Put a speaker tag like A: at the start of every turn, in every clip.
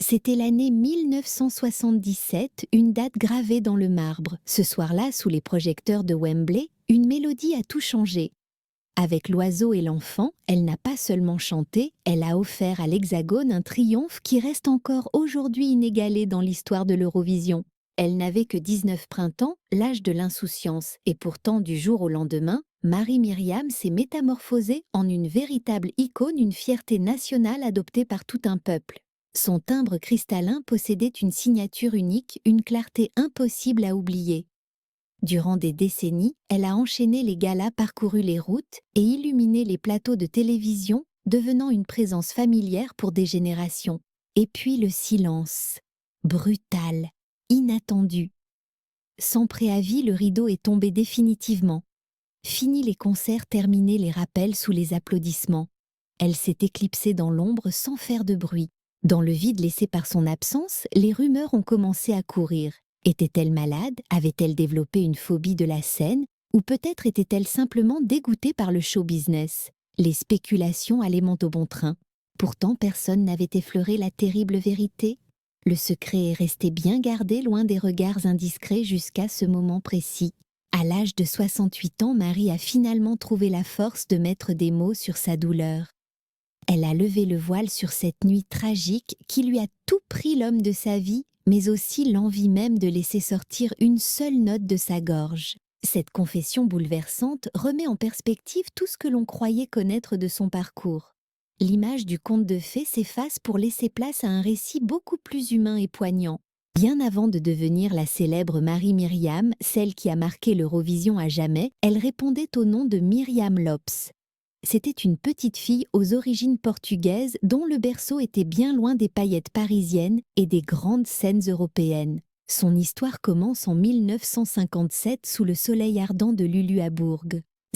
A: C'était l'année 1977, une date gravée dans le marbre. Ce soir-là, sous les projecteurs de Wembley, une mélodie a tout changé. Avec l'oiseau et l'enfant, elle n'a pas seulement chanté, elle a offert à l'Hexagone un triomphe qui reste encore aujourd'hui inégalé dans l'histoire de l'Eurovision. Elle n'avait que 19 printemps, l'âge de l'insouciance, et pourtant du jour au lendemain, Marie-Myriam s'est métamorphosée en une véritable icône, une fierté nationale adoptée par tout un peuple. Son timbre cristallin possédait une signature unique, une clarté impossible à oublier. Durant des décennies, elle a enchaîné les galas, parcouru les routes et illuminé les plateaux de télévision, devenant une présence familière pour des générations. Et puis le silence. Brutal, inattendu. Sans préavis, le rideau est tombé définitivement. Fini les concerts, terminés les rappels sous les applaudissements. Elle s'est éclipsée dans l'ombre sans faire de bruit. Dans le vide laissé par son absence, les rumeurs ont commencé à courir. Était-elle malade? Avait-elle développé une phobie de la scène? Ou peut-être était-elle simplement dégoûtée par le show business? Les spéculations allaient au bon train. Pourtant, personne n'avait effleuré la terrible vérité. Le secret est resté bien gardé loin des regards indiscrets jusqu'à ce moment précis. À l'âge de 68 ans, Marie a finalement trouvé la force de mettre des mots sur sa douleur. Elle a levé le voile sur cette nuit tragique qui lui a tout pris l'homme de sa vie, mais aussi l'envie même de laisser sortir une seule note de sa gorge. Cette confession bouleversante remet en perspective tout ce que l'on croyait connaître de son parcours. L'image du conte de fées s'efface pour laisser place à un récit beaucoup plus humain et poignant. Bien avant de devenir la célèbre Marie-Myriam, celle qui a marqué l'Eurovision à jamais, elle répondait au nom de Myriam Lopes. C'était une petite fille aux origines portugaises dont le berceau était bien loin des paillettes parisiennes et des grandes scènes européennes. Son histoire commence en 1957 sous le soleil ardent de Luluabourg.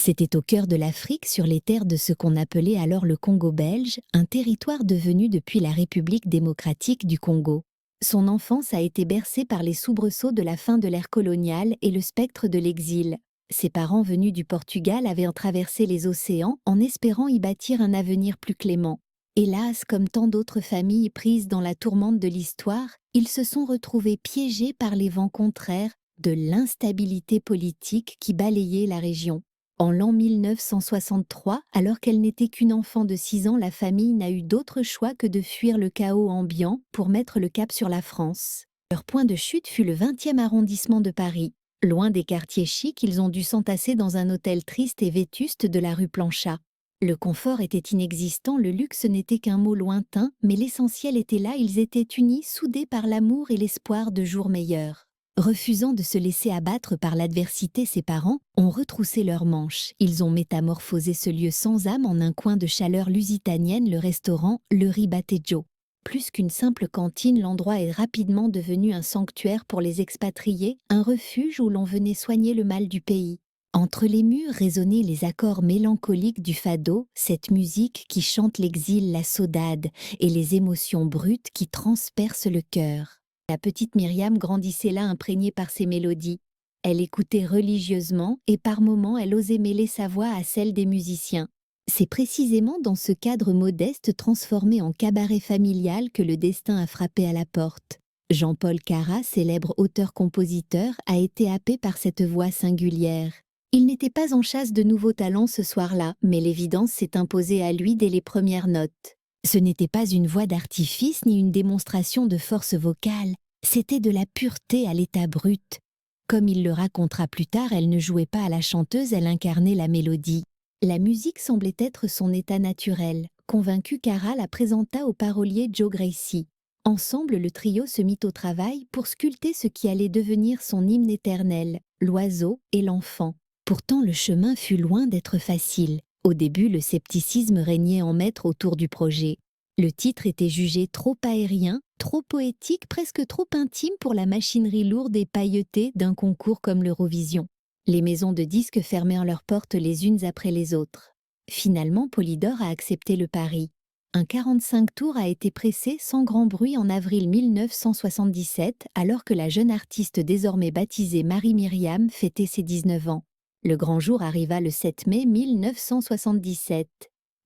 A: C'était au cœur de l'Afrique, sur les terres de ce qu'on appelait alors le Congo belge, un territoire devenu depuis la République démocratique du Congo. Son enfance a été bercée par les soubresauts de la fin de l'ère coloniale et le spectre de l'exil. Ses parents venus du Portugal avaient traversé les océans en espérant y bâtir un avenir plus clément. Hélas, comme tant d'autres familles prises dans la tourmente de l'histoire, ils se sont retrouvés piégés par les vents contraires de l'instabilité politique qui balayait la région. En l'an 1963, alors qu'elle n'était qu'une enfant de 6 ans, la famille n'a eu d'autre choix que de fuir le chaos ambiant pour mettre le cap sur la France. Leur point de chute fut le 20e arrondissement de Paris. Loin des quartiers chics, ils ont dû s'entasser dans un hôtel triste et vétuste de la rue Planchat. Le confort était inexistant, le luxe n'était qu'un mot lointain, mais l'essentiel était là, ils étaient unis, soudés par l'amour et l'espoir de jours meilleurs. Refusant de se laisser abattre par l'adversité, ses parents ont retroussé leurs manches. Ils ont métamorphosé ce lieu sans âme en un coin de chaleur lusitanienne, le restaurant Le Ribatejo. Plus qu'une simple cantine, l'endroit est rapidement devenu un sanctuaire pour les expatriés, un refuge où l'on venait soigner le mal du pays. Entre les murs résonnaient les accords mélancoliques du fado, cette musique qui chante l'exil, la saudade et les émotions brutes qui transpercent le cœur. La petite Myriam grandissait là imprégnée par ces mélodies. Elle écoutait religieusement et par moments elle osait mêler sa voix à celle des musiciens. C'est précisément dans ce cadre modeste transformé en cabaret familial que le destin a frappé à la porte. Jean-Paul Cara, célèbre auteur-compositeur, a été happé par cette voix singulière. Il n'était pas en chasse de nouveaux talents ce soir-là, mais l'évidence s'est imposée à lui dès les premières notes. Ce n'était pas une voix d'artifice ni une démonstration de force vocale, c'était de la pureté à l'état brut. Comme il le racontera plus tard, elle ne jouait pas à la chanteuse, elle incarnait la mélodie. La musique semblait être son état naturel. Convaincu, Cara la présenta au parolier Joe Gracie. Ensemble, le trio se mit au travail pour sculpter ce qui allait devenir son hymne éternel, l'oiseau et l'enfant. Pourtant, le chemin fut loin d'être facile. Au début, le scepticisme régnait en maître autour du projet. Le titre était jugé trop aérien, trop poétique, presque trop intime pour la machinerie lourde et pailletée d'un concours comme l'Eurovision. Les maisons de disques fermèrent leurs portes les unes après les autres. Finalement, Polydor a accepté le pari. Un 45 tours a été pressé sans grand bruit en avril 1977, alors que la jeune artiste désormais baptisée Marie-Myriam fêtait ses 19 ans. Le grand jour arriva le 7 mai 1977.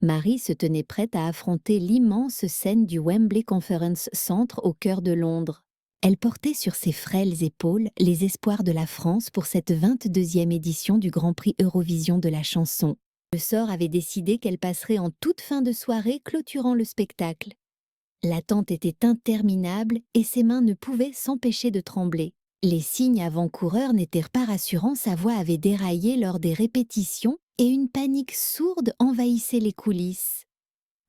A: Marie se tenait prête à affronter l'immense scène du Wembley Conference Centre au cœur de Londres. Elle portait sur ses frêles épaules les espoirs de la France pour cette 22e édition du Grand Prix Eurovision de la chanson. Le sort avait décidé qu'elle passerait en toute fin de soirée, clôturant le spectacle. L'attente était interminable et ses mains ne pouvaient s'empêcher de trembler. Les signes avant-coureurs n'étaient pas rassurants, sa voix avait déraillé lors des répétitions et une panique sourde envahissait les coulisses.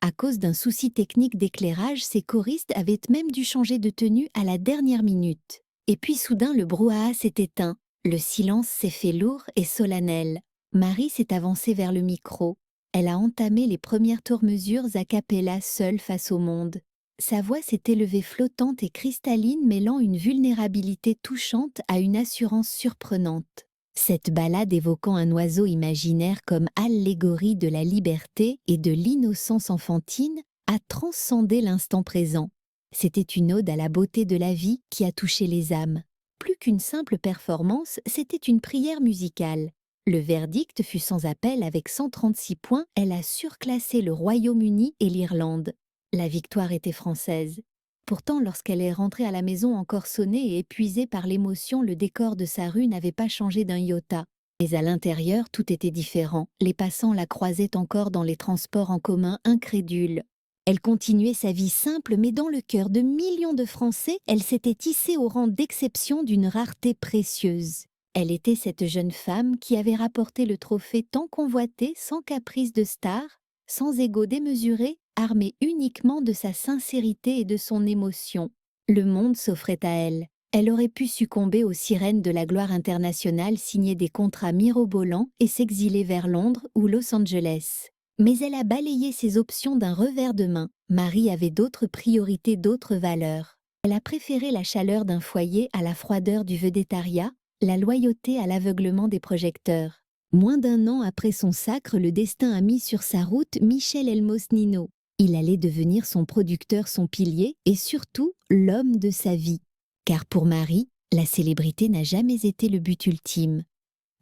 A: À cause d'un souci technique d'éclairage, ses choristes avaient même dû changer de tenue à la dernière minute. Et puis soudain, le brouhaha s'est éteint. Le silence s'est fait lourd et solennel. Marie s'est avancée vers le micro. Elle a entamé les premières tours-mesures a cappella seule face au monde. Sa voix s'est élevée flottante et cristalline, mêlant une vulnérabilité touchante à une assurance surprenante. Cette ballade évoquant un oiseau imaginaire comme allégorie de la liberté et de l'innocence enfantine a transcendé l'instant présent. C'était une ode à la beauté de la vie qui a touché les âmes. Plus qu'une simple performance, c'était une prière musicale. Le verdict fut sans appel avec 136 points, elle a surclassé le Royaume-Uni et l'Irlande. La victoire était française. Pourtant, lorsqu'elle est rentrée à la maison encore sonnée et épuisée par l'émotion, le décor de sa rue n'avait pas changé d'un iota. Mais à l'intérieur, tout était différent. Les passants la croisaient encore dans les transports en commun, incrédules. Elle continuait sa vie simple, mais dans le cœur de millions de Français, elle s'était hissée au rang d'exception d'une rareté précieuse. Elle était cette jeune femme qui avait rapporté le trophée tant convoité, sans caprice de star, sans ego démesuré, armée uniquement de sa sincérité et de son émotion. Le monde s'offrait à elle. Elle aurait pu succomber aux sirènes de la gloire internationale, signer des contrats mirobolants et s'exiler vers Londres ou Los Angeles. Mais elle a balayé ses options d'un revers de main. Marie avait d'autres priorités, d'autres valeurs. Elle a préféré la chaleur d'un foyer à la froideur du vedettariat, la loyauté à l'aveuglement des projecteurs. Moins d'un an après son sacre, le destin a mis sur sa route Michel Elmosnino. Il allait devenir son producteur, son pilier et surtout l'homme de sa vie. Car pour Marie, la célébrité n'a jamais été le but ultime.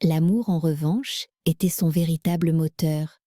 A: L'amour, en revanche, était son véritable moteur.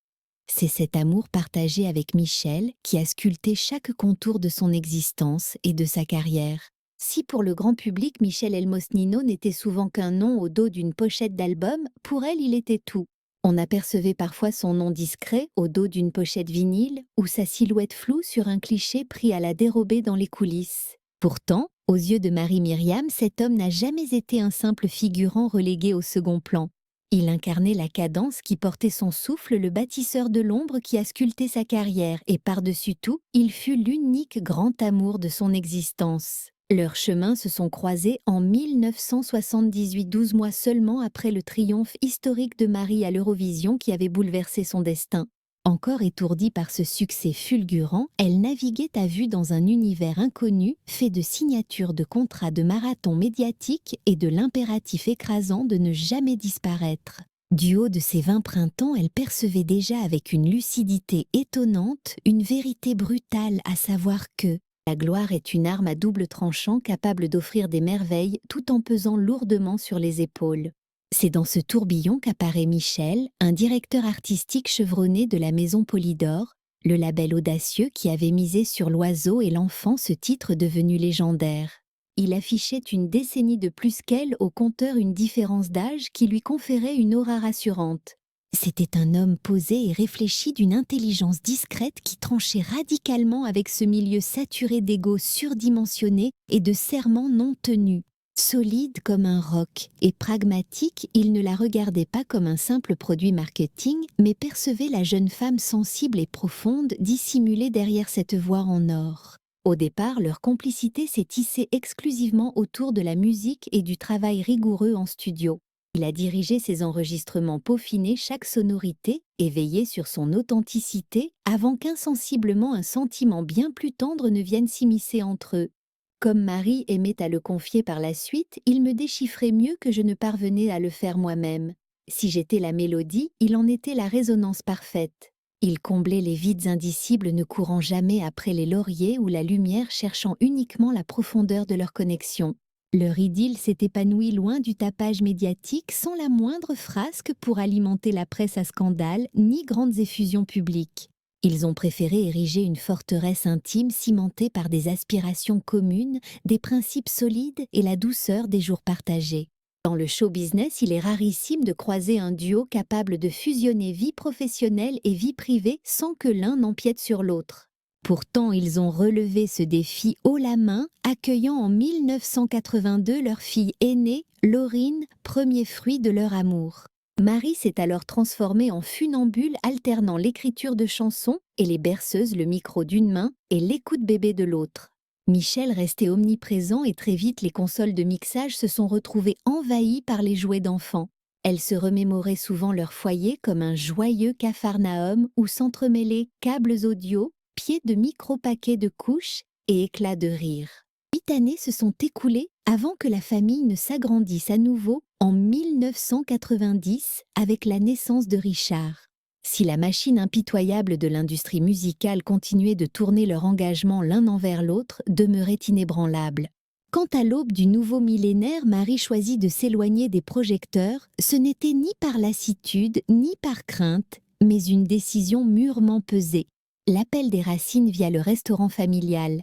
A: C'est cet amour partagé avec Michel qui a sculpté chaque contour de son existence et de sa carrière. Si pour le grand public, Michel Elmosnino n'était souvent qu'un nom au dos d'une pochette d'album, pour elle, il était tout. On apercevait parfois son nom discret au dos d'une pochette vinyle ou sa silhouette floue sur un cliché pris à la dérobée dans les coulisses. Pourtant, aux yeux de Marie-Myriam, cet homme n'a jamais été un simple figurant relégué au second plan. Il incarnait la cadence qui portait son souffle, le bâtisseur de l'ombre qui a sculpté sa carrière, et par-dessus tout, il fut l'unique grand amour de son existence. Leurs chemins se sont croisés en 1978, 12 mois seulement après le triomphe historique de Marie à l'Eurovision qui avait bouleversé son destin. Encore étourdie par ce succès fulgurant, elle naviguait à vue dans un univers inconnu, fait de signatures de contrats de marathon médiatique et de l'impératif écrasant de ne jamais disparaître. Du haut de ses 20 printemps, elle percevait déjà avec une lucidité étonnante une vérité brutale, à savoir que la gloire est une arme à double tranchant capable d'offrir des merveilles tout en pesant lourdement sur les épaules. C'est dans ce tourbillon qu'apparaît Michel, un directeur artistique chevronné de la maison Polydor, le label audacieux qui avait misé sur l'oiseau et l'enfant, ce titre devenu légendaire. Il affichait une décennie de plus qu'elle, au compteur une différence d'âge qui lui conférait une aura rassurante. C'était un homme posé et réfléchi d'une intelligence discrète qui tranchait radicalement avec ce milieu saturé d'ego surdimensionné et de serments non tenus. Solide comme un roc et pragmatique, il ne la regardait pas comme un simple produit marketing, mais percevait la jeune femme sensible et profonde dissimulée derrière cette voix en or. Au départ, leur complicité s'est tissée exclusivement autour de la musique et du travail rigoureux en studio. Il a dirigé ses enregistrements, peaufiné chaque sonorité et veillé sur son authenticité avant qu'insensiblement un sentiment bien plus tendre ne vienne s'immiscer entre eux. Comme Marie aimait à le confier par la suite, il me déchiffrait mieux que je ne parvenais à le faire moi-même. Si j'étais la mélodie, il en était la résonance parfaite. Il comblait les vides indicibles ne courant jamais après les lauriers ou la lumière cherchant uniquement la profondeur de leur connexion. Leur idylle s'est épanouie loin du tapage médiatique sans la moindre frasque pour alimenter la presse à scandale ni grandes effusions publiques. Ils ont préféré ériger une forteresse intime cimentée par des aspirations communes, des principes solides et la douceur des jours partagés. Dans le show business, il est rarissime de croiser un duo capable de fusionner vie professionnelle et vie privée sans que l'un n'empiète sur l'autre. Pourtant, ils ont relevé ce défi haut la main, accueillant en 1982 leur fille aînée, Laurine, premier fruit de leur amour. Marie s'est alors transformée en funambule alternant l'écriture de chansons et les berceuses le micro d'une main et l'écoute bébé de l'autre. Michel restait omniprésent et très vite les consoles de mixage se sont retrouvées envahies par les jouets d'enfants. Elles se remémoraient souvent leur foyer comme un joyeux capharnaüm où s'entremêlaient câbles audio, pieds de micro-paquets de couches et éclats de rire. 8 années se sont écoulées avant que la famille ne s'agrandisse à nouveau en 1990 avec la naissance de Richard. Si la machine impitoyable de l'industrie musicale continuait de tourner leur engagement l'un envers l'autre, demeurait inébranlable. Quand à l'aube du nouveau millénaire, Marie choisit de s'éloigner des projecteurs, ce n'était ni par lassitude, ni par crainte, mais une décision mûrement pesée. L'appel des racines via le restaurant familial.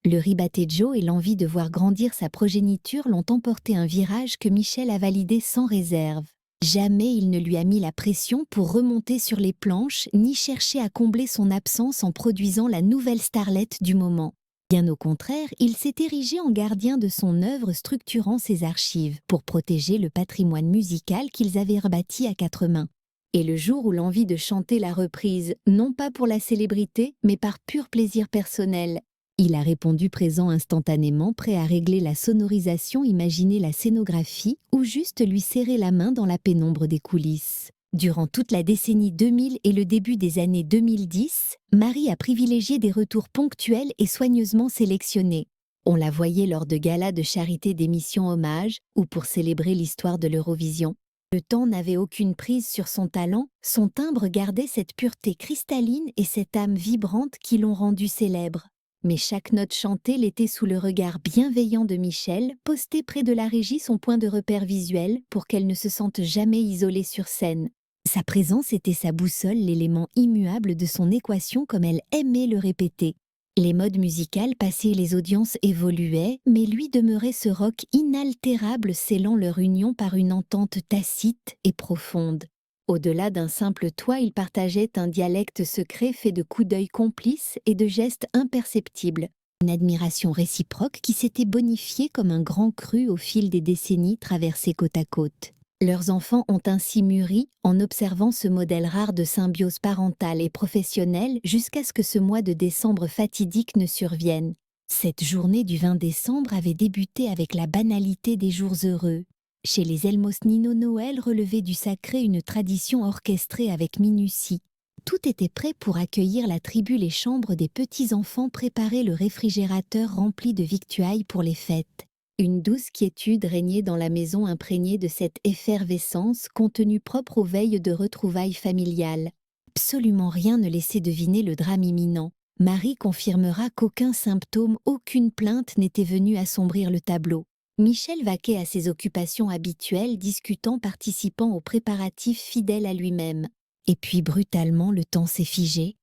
A: Le ribatejo et l'envie de voir grandir sa progéniture l'ont emporté un virage que Michel a validé sans réserve. Jamais il ne lui a mis la pression pour remonter sur les planches, ni chercher à combler son absence en produisant la nouvelle starlette du moment. Bien au contraire, il s'est érigé en gardien de son œuvre structurant ses archives pour protéger le patrimoine musical qu'ils avaient rebâti à 4 mains. Et le jour où l'envie de chanter la reprise, non pas pour la célébrité, mais par pur plaisir personnel, il a répondu présent instantanément, prêt à régler la sonorisation, imaginer la scénographie ou juste lui serrer la main dans la pénombre des coulisses. Durant toute la décennie 2000 et le début des années 2010, Marie a privilégié des retours ponctuels et soigneusement sélectionnés. On la voyait lors de galas de charité d'émissions hommage ou pour célébrer l'histoire de l'Eurovision. Le temps n'avait aucune prise sur son talent, son timbre gardait cette pureté cristalline et cette âme vibrante qui l'ont rendue célèbre. Mais chaque note chantée l'était sous le regard bienveillant de Michel, posté près de la régie son point de repère visuel pour qu'elle ne se sente jamais isolée sur scène. Sa présence était sa boussole, l'élément immuable de son équation comme elle aimait le répéter. Les modes musicales passaient et les audiences évoluaient, mais lui demeurait ce rock inaltérable scellant leur union par une entente tacite et profonde. Au-delà d'un simple toit, ils partageaient un dialecte secret fait de coups d'œil complices et de gestes imperceptibles. Une admiration réciproque qui s'était bonifiée comme un grand cru au fil des décennies traversées côte à côte. Leurs enfants ont ainsi mûri en observant ce modèle rare de symbiose parentale et professionnelle jusqu'à ce que ce mois de décembre fatidique ne survienne. Cette journée du 20 décembre avait débuté avec la banalité des jours heureux. Chez les Elmosnino, Noël relevait du sacré une tradition orchestrée avec minutie. Tout était prêt pour accueillir la tribu. Les chambres des petits-enfants préparaient le réfrigérateur rempli de victuailles pour les fêtes. Une douce quiétude régnait dans la maison imprégnée de cette effervescence contenue propre aux veilles de retrouvailles familiales. Absolument rien ne laissait deviner le drame imminent. Marie confirmera qu'aucun symptôme, aucune plainte n'était venue assombrir le tableau. Michel vaquait à ses occupations habituelles, discutant, participant aux préparatifs fidèles à lui-même. Et puis brutalement, le temps s'est figé.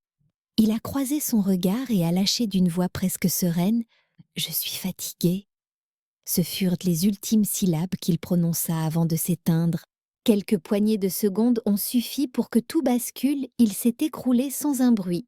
A: Il a croisé son regard et a lâché d'une voix presque sereine « Je suis fatigué ». Ce furent les ultimes syllabes qu'il prononça avant de s'éteindre. Quelques poignées de secondes ont suffi pour que tout bascule, il s'est écroulé sans un bruit.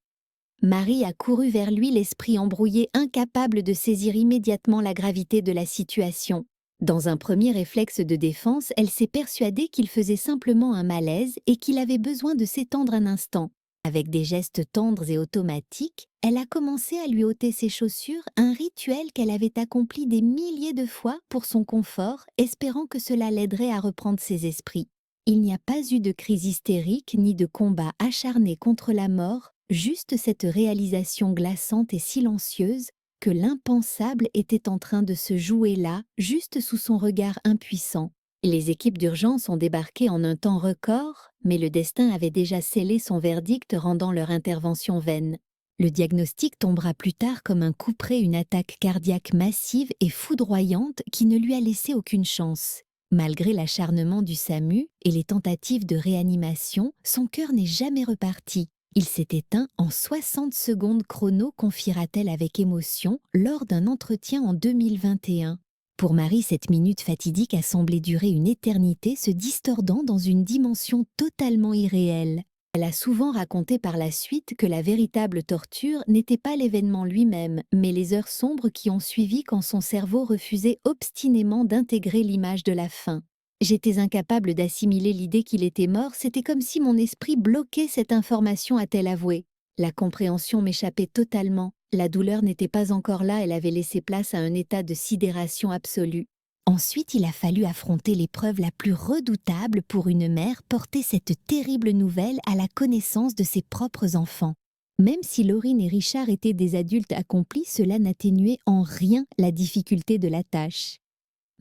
A: Marie a couru vers lui, l'esprit embrouillé, incapable de saisir immédiatement la gravité de la situation. Dans un premier réflexe de défense, elle s'est persuadée qu'il faisait simplement un malaise et qu'il avait besoin de s'étendre un instant. Avec des gestes tendres et automatiques, elle a commencé à lui ôter ses chaussures, un rituel qu'elle avait accompli des milliers de fois pour son confort, espérant que cela l'aiderait à reprendre ses esprits. Il n'y a pas eu de crise hystérique ni de combat acharné contre la mort, juste cette réalisation glaçante et silencieuse que l'impensable était en train de se jouer là, juste sous son regard impuissant. Les équipes d'urgence ont débarqué en un temps record, mais le destin avait déjà scellé son verdict, rendant leur intervention vaine. Le diagnostic tombera plus tard comme un couperet, une attaque cardiaque massive et foudroyante qui ne lui a laissé aucune chance. Malgré l'acharnement du SAMU et les tentatives de réanimation, son cœur n'est jamais reparti. Il s'est éteint en 60 secondes chrono, confiera-t-elle avec émotion lors d'un entretien en 2021. Pour Marie, cette minute fatidique a semblé durer une éternité, se distordant dans une dimension totalement irréelle. Elle a souvent raconté par la suite que la véritable torture n'était pas l'événement lui-même, mais les heures sombres qui ont suivi quand son cerveau refusait obstinément d'intégrer l'image de la fin. J'étais incapable d'assimiler l'idée qu'il était mort, c'était comme si mon esprit bloquait cette information, a-t-elle avoué. La compréhension m'échappait totalement, la douleur n'était pas encore là, elle avait laissé place à un état de sidération absolue. Ensuite, il a fallu affronter l'épreuve la plus redoutable pour une mère, porter cette terrible nouvelle à la connaissance de ses propres enfants. Même si Laurine et Richard étaient des adultes accomplis, cela n'atténuait en rien la difficulté de la tâche.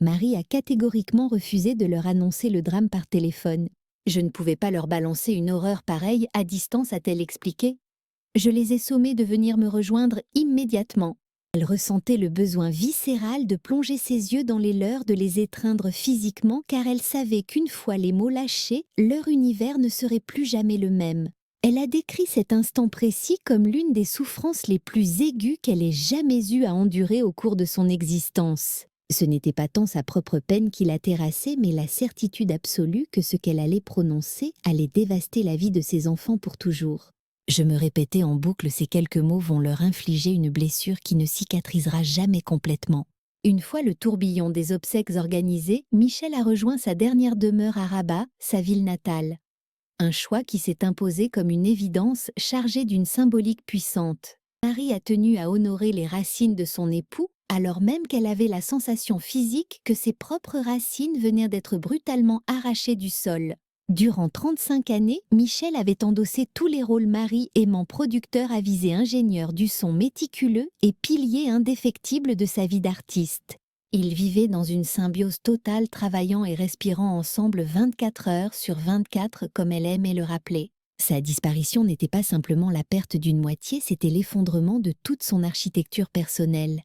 A: Marie a catégoriquement refusé de leur annoncer le drame par téléphone. Je ne pouvais pas leur balancer une horreur pareille à distance, a-t-elle expliqué. Je les ai sommés de venir me rejoindre immédiatement. Elle ressentait le besoin viscéral de plonger ses yeux dans les leurs, de les étreindre physiquement, car elle savait qu'une fois les mots lâchés, leur univers ne serait plus jamais le même. Elle a décrit cet instant précis comme l'une des souffrances les plus aiguës qu'elle ait jamais eu à endurer au cours de son existence. Ce n'était pas tant sa propre peine qui la terrassait, mais la certitude absolue que ce qu'elle allait prononcer allait dévaster la vie de ses enfants pour toujours. Je me répétais en boucle, ces quelques mots vont leur infliger une blessure qui ne cicatrisera jamais complètement. Une fois le tourbillon des obsèques organisé, Michel a rejoint sa dernière demeure à Rabat, sa ville natale. Un choix qui s'est imposé comme une évidence chargée d'une symbolique puissante. Marie a tenu à honorer les racines de son époux, alors même qu'elle avait la sensation physique que ses propres racines venaient d'être brutalement arrachées du sol. Durant 35 années, Michel avait endossé tous les rôles mari aimant, producteur avisé, ingénieur du son méticuleux et pilier indéfectible de sa vie d'artiste. Ils vivaient dans une symbiose totale, travaillant et respirant ensemble 24 heures sur 24, comme elle aimait le rappeler. Sa disparition n'était pas simplement la perte d'une moitié, c'était l'effondrement de toute son architecture personnelle.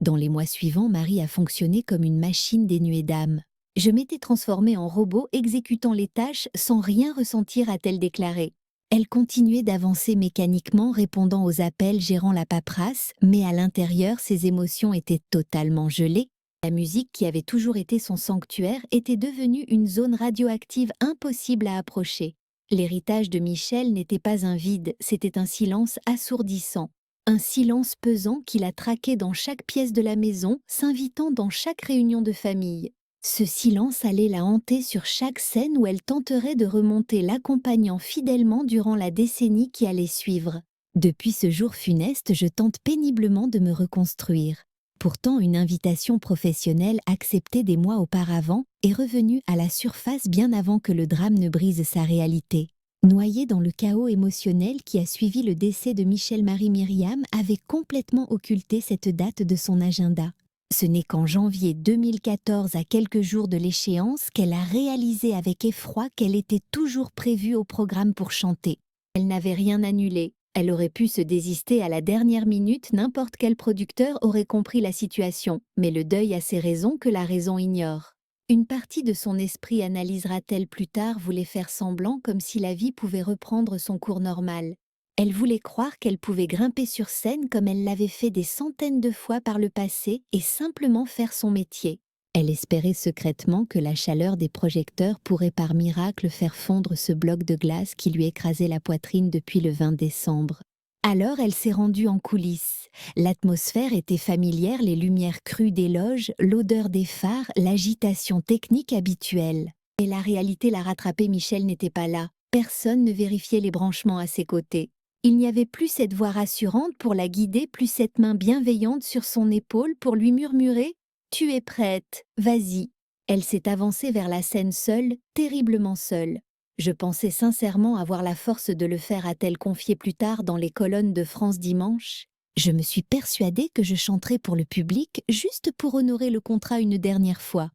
A: Dans les mois suivants, Marie a fonctionné comme une machine dénuée d'âme. Je m'étais transformée en robot exécutant les tâches sans rien ressentir, a-t-elle déclaré. Elle continuait d'avancer mécaniquement, répondant aux appels, gérant la paperasse, mais à l'intérieur, ses émotions étaient totalement gelées. La musique, qui avait toujours été son sanctuaire, était devenue une zone radioactive impossible à approcher. L'héritage de Michel n'était pas un vide, c'était un silence assourdissant. Un silence pesant qui la traquait dans chaque pièce de la maison, s'invitant dans chaque réunion de famille. Ce silence allait la hanter sur chaque scène où elle tenterait de remonter, l'accompagnant fidèlement durant la décennie qui allait suivre. Depuis ce jour funeste, je tente péniblement de me reconstruire. Pourtant, une invitation professionnelle acceptée des mois auparavant est revenue à la surface bien avant que le drame ne brise sa réalité. Noyée dans le chaos émotionnel qui a suivi le décès de Michel-Marie Myriam, avait complètement occulté cette date de son agenda. Ce n'est qu'en janvier 2014, à quelques jours de l'échéance, qu'elle a réalisé avec effroi qu'elle était toujours prévue au programme pour chanter. Elle n'avait rien annulé. Elle aurait pu se désister à la dernière minute, n'importe quel producteur aurait compris la situation, mais le deuil a ses raisons que la raison ignore. Une partie de son esprit, analysera-t-elle plus tard, voulait faire semblant comme si la vie pouvait reprendre son cours normal. Elle voulait croire qu'elle pouvait grimper sur scène comme elle l'avait fait des centaines de fois par le passé et simplement faire son métier. Elle espérait secrètement que la chaleur des projecteurs pourrait par miracle faire fondre ce bloc de glace qui lui écrasait la poitrine depuis le 20 décembre. Alors elle s'est rendue en coulisses. L'atmosphère était familière, les lumières crues des loges, l'odeur des phares, l'agitation technique habituelle. Et la réalité l'a rattrapée, Michel n'était pas là. Personne ne vérifiait les branchements à ses côtés. Il n'y avait plus cette voix rassurante pour la guider, plus cette main bienveillante sur son épaule pour lui murmurer « Tu es prête, vas-y ». Elle s'est avancée vers la scène seule, terriblement seule. Je pensais sincèrement avoir la force de le faire, a-t-elle confié plus tard dans les colonnes de France Dimanche. Je me suis persuadée que je chanterais pour le public juste pour honorer le contrat une dernière fois.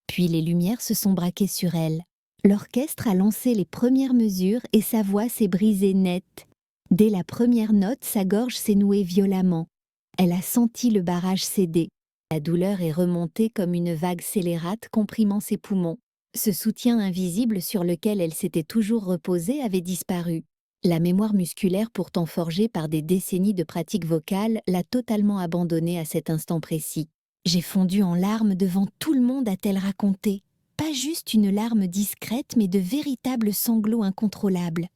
A: Puis les lumières se sont braquées sur elle. L'orchestre a lancé les premières mesures et sa voix s'est brisée net. Dès la première note, sa gorge s'est nouée violemment. Elle a senti le barrage céder. La douleur est remontée comme une vague scélérate comprimant ses poumons. Ce soutien invisible sur lequel elle s'était toujours reposée avait disparu. La mémoire musculaire pourtant forgée par des décennies de pratique vocale l'a totalement abandonnée à cet instant précis. J'ai fondu en larmes devant tout le monde, a-t-elle raconté. Pas juste une larme discrète, mais de véritables sanglots incontrôlables.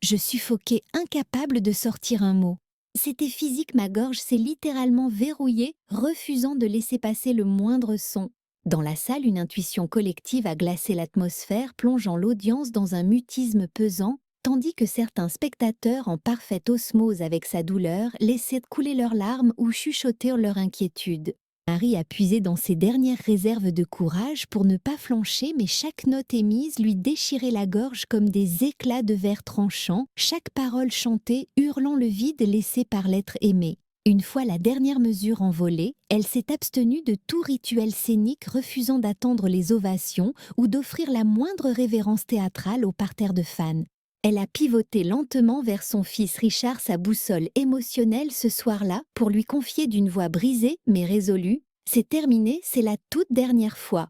A: Je suffoquais, incapable de sortir un mot. C'était physique, ma gorge s'est littéralement verrouillée, refusant de laisser passer le moindre son. Dans la salle, une intuition collective a glacé l'atmosphère, plongeant l'audience dans un mutisme pesant, tandis que certains spectateurs, en parfaite osmose avec sa douleur, laissaient couler leurs larmes ou chuchoter leur inquiétude. Marie a puisé dans ses dernières réserves de courage pour ne pas flancher, mais chaque note émise lui déchirait la gorge comme des éclats de verre tranchant, chaque parole chantée hurlant le vide laissé par l'être aimé. Une fois la dernière mesure envolée, elle s'est abstenue de tout rituel scénique, refusant d'attendre les ovations ou d'offrir la moindre révérence théâtrale au parterre de fans. Elle a pivoté lentement vers son fils Richard, sa boussole émotionnelle ce soir-là, pour lui confier d'une voix brisée mais résolue: « C'est terminé, c'est la toute dernière fois.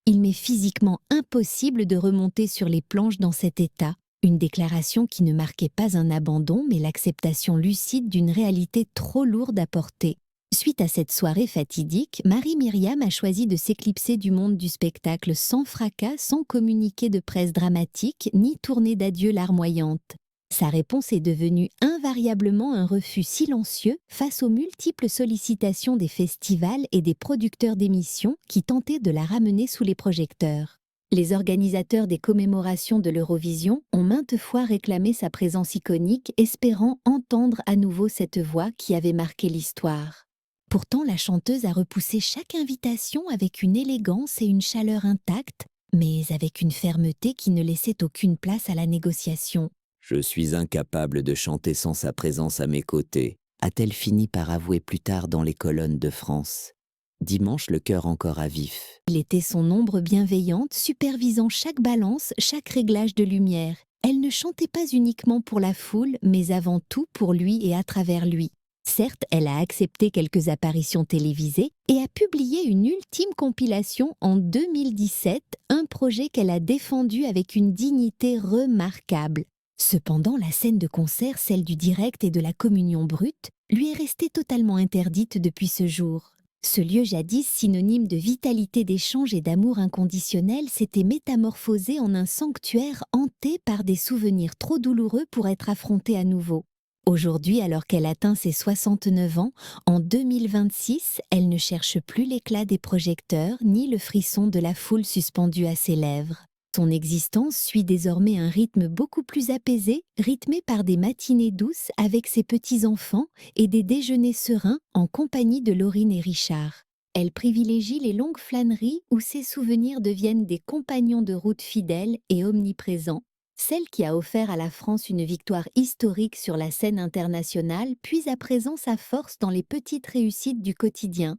A: Il m'est physiquement impossible de remonter sur les planches dans cet état. » Une déclaration qui ne marquait pas un abandon, mais l'acceptation lucide d'une réalité trop lourde à porter. Suite à cette soirée fatidique, Marie-Myriam a choisi de s'éclipser du monde du spectacle sans fracas, sans communiqué de presse dramatique, ni tournée d'adieu larmoyante. Sa réponse est devenue invariablement un refus silencieux face aux multiples sollicitations des festivals et des producteurs d'émissions qui tentaient de la ramener sous les projecteurs. Les organisateurs des commémorations de l'Eurovision ont maintes fois réclamé sa présence iconique, espérant entendre à nouveau cette voix qui avait marqué l'histoire. Pourtant, la chanteuse a repoussé chaque invitation avec une élégance et une chaleur intactes, mais avec une fermeté qui ne laissait aucune place à la négociation.
B: « Je suis incapable de chanter sans sa présence à mes côtés », a-t-elle fini par avouer plus tard dans les colonnes de France. Dimanche, le cœur encore à vif.
A: Il était son ombre bienveillante, supervisant chaque balance, chaque réglage de lumière. Elle ne chantait pas uniquement pour la foule, mais avant tout pour lui et à travers lui. Certes, elle a accepté quelques apparitions télévisées et a publié une ultime compilation en 2017, un projet qu'elle a défendu avec une dignité remarquable. Cependant, la scène de concert, celle du direct et de la communion brute, lui est restée totalement interdite depuis ce jour. Ce lieu jadis synonyme de vitalité d'échange et d'amour inconditionnel s'était métamorphosé en un sanctuaire hanté par des souvenirs trop douloureux pour être affronté à nouveau. Aujourd'hui, alors qu'elle atteint ses 69 ans, en 2026, elle ne cherche plus l'éclat des projecteurs ni le frisson de la foule suspendue à ses lèvres. Son existence suit désormais un rythme beaucoup plus apaisé, rythmé par des matinées douces avec ses petits-enfants et des déjeuners sereins en compagnie de Laurine et Richard. Elle privilégie les longues flâneries où ses souvenirs deviennent des compagnons de route fidèles et omniprésents. Celle qui a offert à la France une victoire historique sur la scène internationale puise à présent sa force dans les petites réussites du quotidien.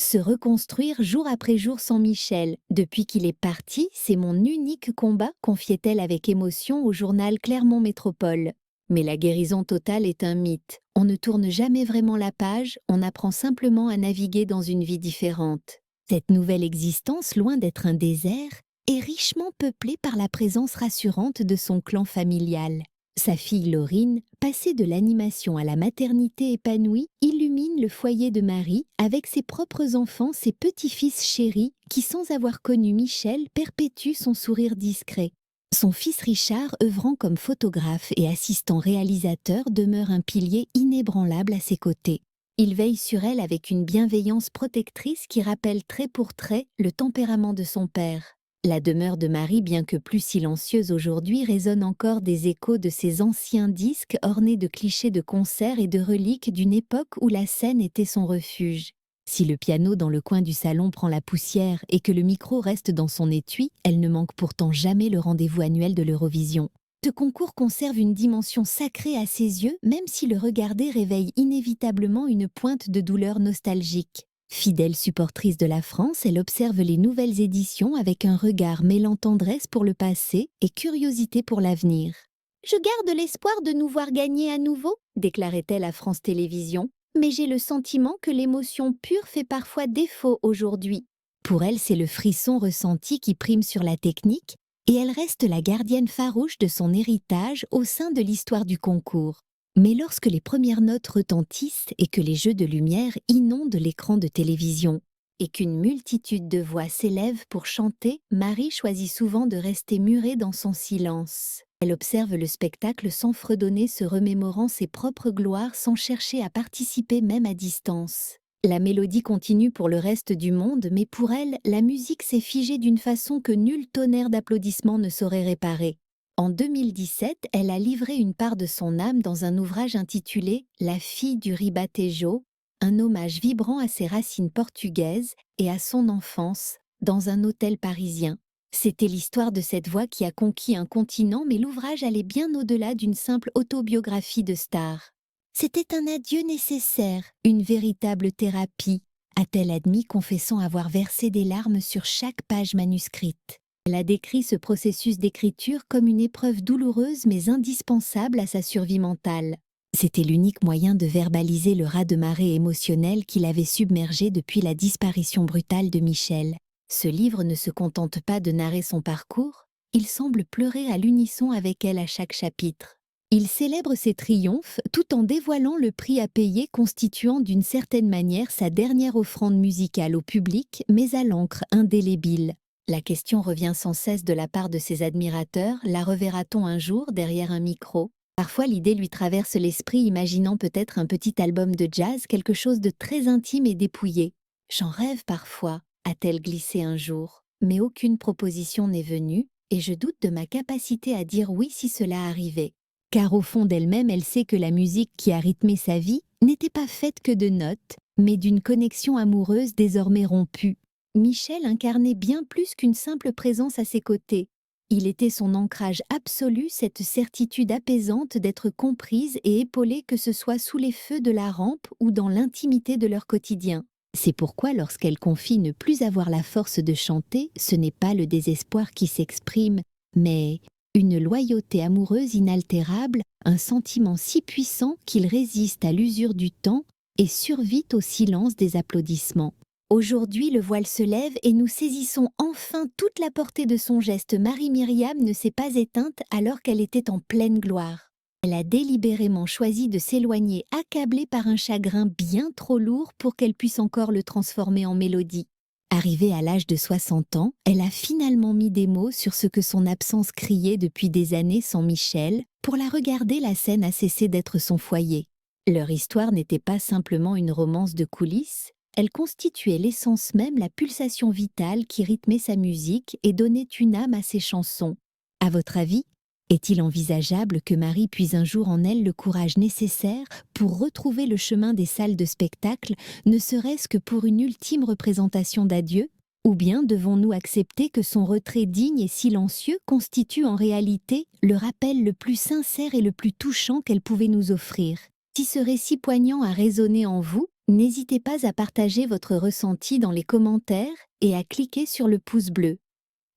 A: Se reconstruire jour après jour sans Michel. Depuis qu'il est parti, c'est mon unique combat, confiait-elle avec émotion au journal Clermont Métropole. Mais la guérison totale est un mythe. On ne tourne jamais vraiment la page, on apprend simplement à naviguer dans une vie différente. Cette nouvelle existence, loin d'être un désert, est richement peuplée par la présence rassurante de son clan familial. Sa fille Laurine, passée de l'animation à la maternité épanouie, illumine le foyer de Marie avec ses propres enfants, ses petits-fils chéris, qui sans avoir connu Michel, perpétuent son sourire discret. Son fils Richard, œuvrant comme photographe et assistant réalisateur, demeure un pilier inébranlable à ses côtés. Il veille sur elle avec une bienveillance protectrice qui rappelle trait pour trait le tempérament de son père. La demeure de Marie, bien que plus silencieuse aujourd'hui, résonne encore des échos de ses anciens disques ornés de clichés de concerts et de reliques d'une époque où la scène était son refuge. Si le piano dans le coin du salon prend la poussière et que le micro reste dans son étui, elle ne manque pourtant jamais le rendez-vous annuel de l'Eurovision. Ce concours conserve une dimension sacrée à ses yeux, même si le regarder réveille inévitablement une pointe de douleur nostalgique. Fidèle supportrice de la France, elle observe les nouvelles éditions avec un regard mêlant tendresse pour le passé et curiosité pour l'avenir. « Je garde l'espoir de nous voir gagner à nouveau », déclarait-elle à France Télévisions, « mais j'ai le sentiment que l'émotion pure fait parfois défaut aujourd'hui. » Pour elle, c'est le frisson ressenti qui prime sur la technique, et elle reste la gardienne farouche de son héritage au sein de l'histoire du concours. Mais lorsque les premières notes retentissent et que les jeux de lumière inondent l'écran de télévision, et qu'une multitude de voix s'élèvent pour chanter, Marie choisit souvent de rester murée dans son silence. Elle observe le spectacle sans fredonner, se remémorant ses propres gloires sans chercher à participer même à distance. La mélodie continue pour le reste du monde, mais pour elle, la musique s'est figée d'une façon que nul tonnerre d'applaudissements ne saurait réparer. En 2017, elle a livré une part de son âme dans un ouvrage intitulé « La fille du ribatejo », un hommage vibrant à ses racines portugaises et à son enfance, dans un hôtel parisien. C'était l'histoire de cette voix qui a conquis un continent, mais l'ouvrage allait bien au-delà d'une simple autobiographie de star. C'était un adieu nécessaire, une véritable thérapie, a-t-elle admis, confessant avoir versé des larmes sur chaque page manuscrite. Elle a décrit ce processus d'écriture comme une épreuve douloureuse mais indispensable à sa survie mentale. C'était l'unique moyen de verbaliser le raz-de-marée émotionnel qui l'avait submergée depuis la disparition brutale de Michel. Ce livre ne se contente pas de narrer son parcours, il semble pleurer à l'unisson avec elle à chaque chapitre. Il célèbre ses triomphes tout en dévoilant le prix à payer constituant d'une certaine manière sa dernière offrande musicale au public, mais à l'encre indélébile. La question revient sans cesse de la part de ses admirateurs, la reverra-t-on un jour derrière un micro ? Parfois l'idée lui traverse l'esprit, imaginant peut-être un petit album de jazz, quelque chose de très intime et dépouillé. « J'en rêve parfois », a-t-elle glissé un jour. Mais aucune proposition n'est venue, et je doute de ma capacité à dire oui si cela arrivait. Car au fond d'elle-même, elle sait que la musique qui a rythmé sa vie n'était pas faite que de notes, mais d'une connexion amoureuse désormais rompue. Michel incarnait bien plus qu'une simple présence à ses côtés. Il était son ancrage absolu, cette certitude apaisante d'être comprise et épaulée, que ce soit sous les feux de la rampe ou dans l'intimité de leur quotidien. C'est pourquoi lorsqu'elle confie ne plus avoir la force de chanter, ce n'est pas le désespoir qui s'exprime, mais une loyauté amoureuse inaltérable, un sentiment si puissant qu'il résiste à l'usure du temps et survit au silence des applaudissements. Aujourd'hui, le voile se lève et nous saisissons enfin toute la portée de son geste. Marie-Myriam ne s'est pas éteinte alors qu'elle était en pleine gloire. Elle a délibérément choisi de s'éloigner, accablée par un chagrin bien trop lourd pour qu'elle puisse encore le transformer en mélodie. Arrivée à l'âge de 60 ans, elle a finalement mis des mots sur ce que son absence criait depuis des années sans Michel. Pour la regarder, la scène a cessé d'être son foyer. Leur histoire n'était pas simplement une romance de coulisses, elle constituait l'essence même, la pulsation vitale qui rythmait sa musique et donnait une âme à ses chansons. À votre avis, est-il envisageable que Marie puise un jour en elle le courage nécessaire pour retrouver le chemin des salles de spectacle, ne serait-ce que pour une ultime représentation d'adieu ? Ou bien devons-nous accepter que son retrait digne et silencieux constitue en réalité le rappel le plus sincère et le plus touchant qu'elle pouvait nous offrir ? Si ce récit poignant a résonné en vous, n'hésitez pas à partager votre ressenti dans les commentaires et à cliquer sur le pouce bleu.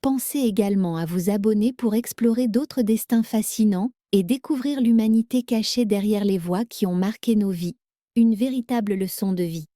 A: Pensez également à vous abonner pour explorer d'autres destins fascinants et découvrir l'humanité cachée derrière les voix qui ont marqué nos vies. Une véritable leçon de vie.